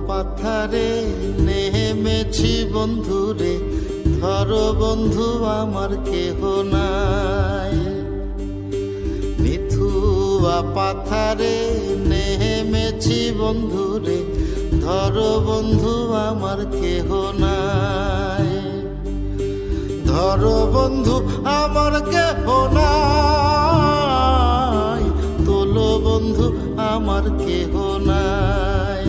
পাথারে নেমেছি বন্ধুরে, ধরো বন্ধু আমার কেহ নাই। মিথুয়া পাথারে নেমেছি বন্ধুরে, ধরো বন্ধু আমার কেহ নাই। ধরো বন্ধু আমার কেহ নাই, তোলো বন্ধু আমার কেহ নাই।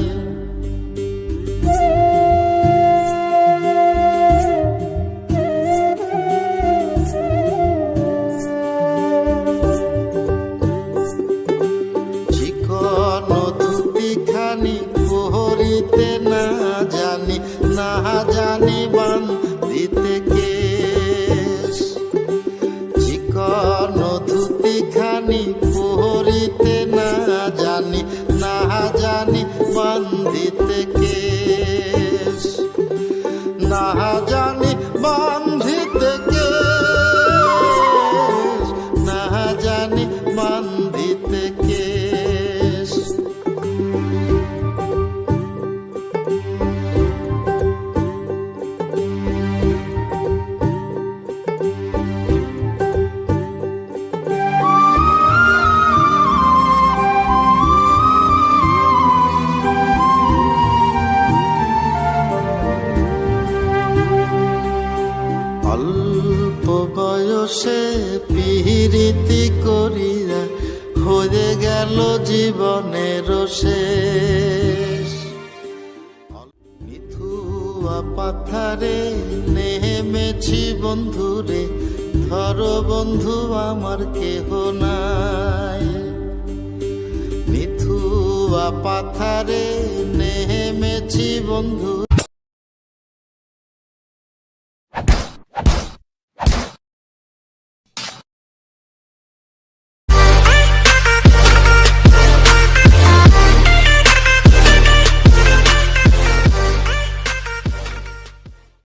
চিকন ধুতিখানি পহরিতে না জানি, না জানি বান্ধিতে কেশ। চিকন ধুতিখানি পহরিতে না জানি, না জানি বান্ধিতে কেশ। না জানি বান্ধিতে কেশ, না জানি বান্ধিতে কেশ। অল্প বয়সে পিরিতি করিয়া হয়ে গেল জীবনের শেষ। মিথুয়া পাথারে নেমেছি বন্ধুরে, ধরো বন্ধু আমার কেহ নাই। মিথুয়া পাথারে নেমেছি বন্ধু,